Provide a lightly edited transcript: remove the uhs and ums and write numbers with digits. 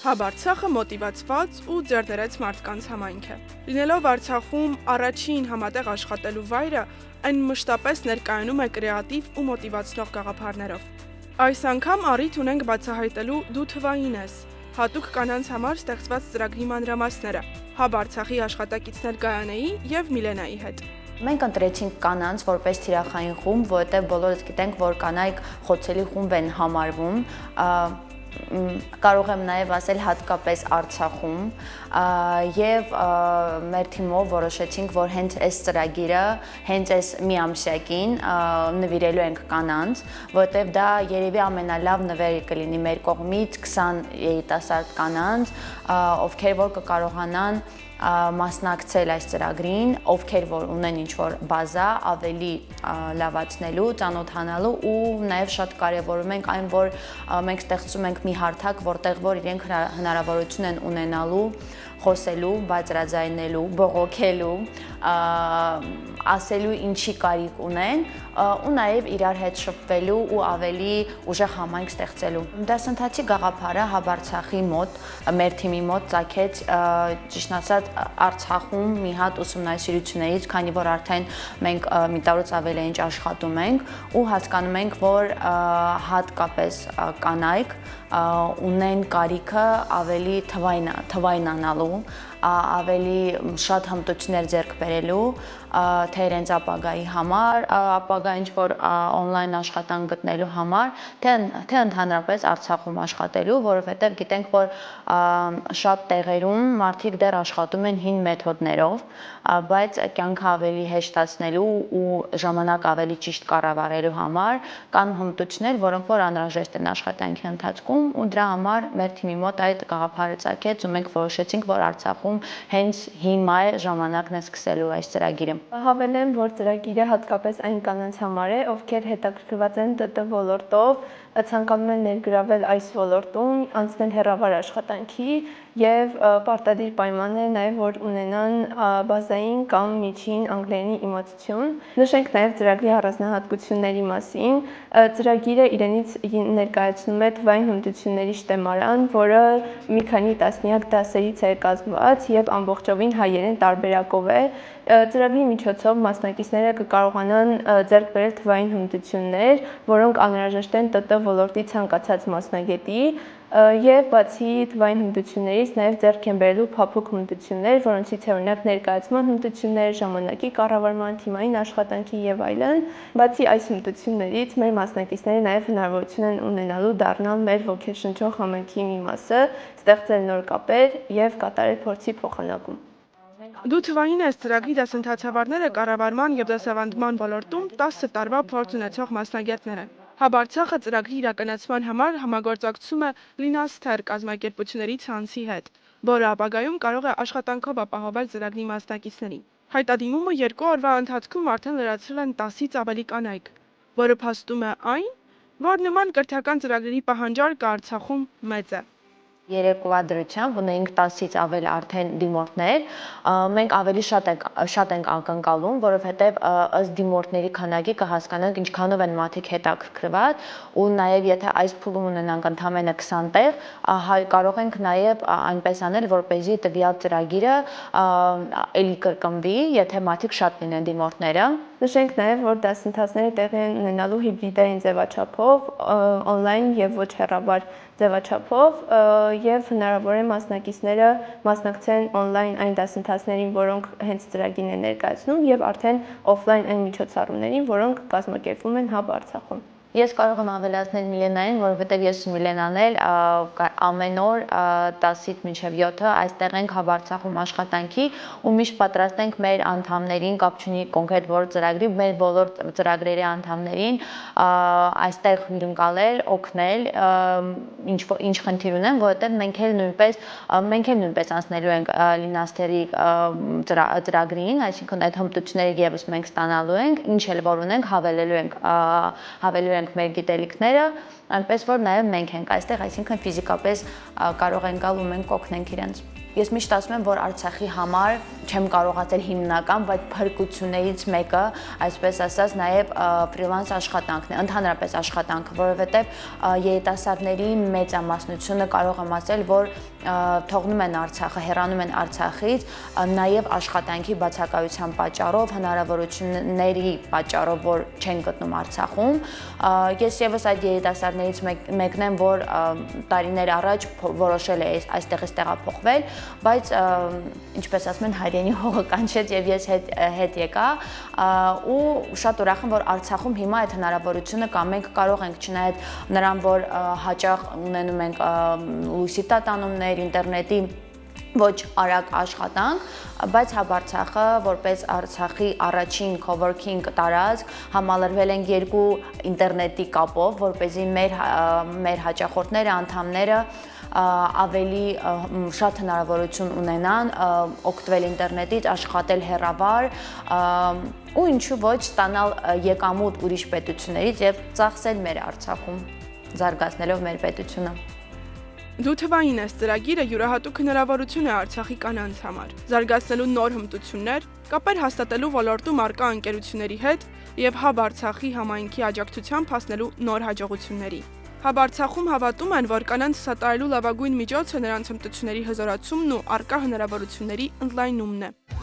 Հաբ Արցախը մոտիվացված ու ձեռներեց մարդկանց համայնք է։ Լինելով Արցախում առաջին համատեղ աշխատելու վայրը, այն մշտապես ներկայանում է կրեատիվ ու մոտիվացնող գաղափարներով։ Այս անգամ առիթ ունենք բացահայտելու «Դու թվային ես» հատուկ կանանց համար ստեղծված ծրագրի մանրամասները Հաբ Արցախի աշխատակիցներ Գայանեի եւ Միլենայի հետ։ Մենք ընտրեցինք կանանց որպես թիրախային խումբ, որովհետև բոլորս գիտենք, որ կանայք խոցելի խումբ են համարվում, կարող եմ նաև ասել հատկապես Արցախում, եւ մեր թիմով որոշեցինք, որ հենց այս ծրագիրը, հենց այս միամսյակին նվիրելու ենք կանանց, որովհետև դա երևի ամենալավ նվերը կլինի մեր կողմից 20 երիտասարդ կանանց, ովքեր որ կկարողանան մասնակցել այս ծրագրին, ովքեր որ ունեն ինչ-որ բազա ավելի լավացնելու, ծանոթանալու ու նաև շատ կարևորում ենք այն, որ մենք ստեղծում ենք մի հարթակ, որտեղ որ իրենք հնարավորություն են ունենալու խոսելու, բարձրաձայնելու, բողոքելու, ասելու ինչի կարիք ունեն ու նաև իրար հետ շփվելու ու ավելի ուժեղ համայնք ստեղծելու։ Դասընթացի գաղափարը Հաբ Արցախի մոտ, մեր թիմի մոտ ծագեց ճիշտ ասած Արցախում մի հատ ուսումնասիրություններից, քանի որ արդեն մենք մի տարուց ավելի ինչ աշխատում ենք ու հասկանում ենք, որ հատկապես կանայք ունեն կարիքը ավելի թվայնանալու, ավելի շատ հմտություններ ձեռք բերելու, թե իրենց ապագայի համար, ապագա ինչ-որ օնլայն աշխատանք գտնելու համար, թե ընդհանրապես Արցախում աշխատելու, որովհետև գիտենք, որ շատ տեղերում մարդիկ դեռ աշխատում են հին մեթոդներով, բայց կյանքը ավելի հեշտացնելու ու ժամանակ ավելի ճիշտ կառավարելու համար կան հմտություններ, որոնք որ անհրաժեշտ են աշխատանքի ընթացքում ու դրա համար մեր թիմի մոտ այդ գաղափարը ծագեց ու մենք որոշեցինք, որ Արցախում հենց հիմա է ժամանակն է սկսելու այս ծրագիրը։ Հավելեմ, որ ծրագիրը հատկապես այն կանանց համար է, ովքեր հետաքրքրված են ՏՏ ոլորտով, ցանկանում են ներգրավել այս ոլորտում, անցնել հեռավար աշխատանքի եւ պարտադիր պայմանն է նաեւ, որ ունենան բազային կամ միջին անգլերենի իմացություն։ Նշենք նաեւ ծրագրի առանձնահատկությունների մասին։ Ծրագիրը իրենից ներկայացնում է թվային հմտությունների շտեմարան, որը մի քանի տասնյակ դասերից է կազմված եւ ամբողջովին հայերեն տարբերակով է։ Ծրագրի միջոցով մասնակիցները կկարողանան ձեռք բերել թվային հմտություններ, որոնք անհրաժեշտ են ՏՏ ոլորտի ցանկացած մասնագետի եւ բացի թվային հմտություններից նաեւ ձեռք են բերելու փափուկ հմտություններ, որոնցից է օրինակ ներկայացման հմտություններ, ժամանակի կառավարման, թիմային աշխատանքի եւ այլն։ Բացի այս հմտություններից մեր մասնակիցները նաեւ հնարավորություն են ունենալու դառնալ մեր ոգեշնչող համայնքի մի մասը, ստեղծել նոր կապեր եւ կատարել փորձի փոխանակում։ Դու թվային ես ծրագրի դասընթացավարները կառավարման եւ դասավանդման ոլորտում 10 տարվա փորձ ունեցող մասնագետներ են։ Հաբ Արցախը ծրագրի իրականացման համար համագործակցում է Լինասթեր կազմակերպությունների ցանցի հետ, որը ապագայում կարող է աշխատանքով ապահովել ծրագրի մասնակիցներին։ Հայտադիմումը 2 օրվա ընթացքում արդեն լրացրել են 10-ից ավելի կանայք, որը փաստում է այն, որ նման կրթական ծրագրերի պահանջարկը Արցախում մեծ է։ Երեկվա դրությամբ ունեինք 10-ից ավել արդեն դիմորդներ, մենք ավելի շատ ենք ակնկալում, որովհետև ըստ դիմորդների քանակի կհասկանանք ինչքանով են մարդիկ հետաքրքրված ու նաև եթե այս փուլում ունենանք ընդամենը 20 տեղ, կարող ենք նաև այնպես անել, որպեսզի տվյալ ծրագիրը էլի կրկնվի, եթե մարդիկ շատ լինեն դիմորդները։ Նշենք նաև, որ դասընթացները տեղի են ունենալու հիբրիդային ձևաչափով, օնլայն եւ ոչ հեռավար ձևաչափով եւ հնարավոր է մասնակիցները մասնակցեն օնլայն այն դասընթացներին, որոնք հենց ծրագիրն է ներկայացնում եւ արդեն օֆլայն այն միջոցառումներին, որոնք կազմակերպվում են Հաբ Արցախում։ Ես կարող եմ ավելացնել Միլենային, որովհետև ես ու Միլենան էլ ամեն օր 10-ից մինչև 7-ը այստեղ ենք Հաբ Արցախում աշխատանքի ու միշտ պատրաստ ենք մեր անդամներին, կապ չունի կոնկրետ որ ծրագրի, մեր բոլոր ծրագրերի անդամներին այստեղ հյուրընկալել, օգնել, ինչ խնդիր ունեն, որովհետև մենք էլ նույնպես անցնելու ենք Լինասթերի ծրագրին, այսինքն այդ հմտությունները եւս մենք ստանալու ենք, ինչ էլ որ ունենք հավելելու ենք ենք մեր գիտելիքները, այնպես որ նաև մենք ենք այստեղ, այսինքն ֆիզիկապես կարող են գալ ու մենք կօգնենք իրենց։ Ես միշտ ասում եմ, որ Արցախի համար չեմ կարողացել հիմնական, բայց փրկություններից մեկը, այսպես ասած, նաև ֆրիլանս աշխատանքն է, ընդհանրապես աշխատանքը, որովհետև երիտասարդների մեծամասնությունը կարող եմ ասել, որ թողնում են Արցախը, հեռանում են Արցախից, նաև աշխատանքի բացակայության պատճառով, հնարավորությունների պատճառով, որ չեն գտնում Արցախում։ Ես եւս այդ երիտասարդներից մեկն եմ, որ տարիներ առաջ որոշել է այստեղից տեղափոխվել, բայց ինչպես ասում են, հայրենի հողը կանչեց եւ ես հետ եկա ու շատ ուրախ եմ, որ Արցախում հիմա այդ հնարավորությունը կա, մենք կարող ենք չնայած նրան, որ հաճախ ունենում ենք լույսի տատանումներ, ինտերնետի ոչ արագ աշխատանք, բայց Արցախը որպես Արցախի առաջին coworking տարածք համալրվել են 2 ինտերնետի կապով, որպեսզի մեր հաճախորդները, անդամները ավելի շատ հնարավորություն ունենան օգտվել ինտերնետից, աշխատել հեռավար ու ինչու ոչ ստանալ եկամուտ ուրիշ պետություններից եւ ծախսել մեր Արցախում, զարգացնելով մեր պետությունը։ Դու թվային ես ծրագիրը յուրահատուկ հնարավորություն է Արցախի կանանց համար, զարգացնելու նոր հմտություններ, կապեր հաստատելու ոլորտում առկա ընկերությունների հետ եւ Hub Արցախի համայնքի աջակցությամբ հասնելու նոր հաջողությունների։ Hub Արցախում հավատում են, որ կանանց սատարելու լավագույն միջոցը նրանց հմտությունների հզորացումն ու առկա հնարավորությունների ընդլայնումն է։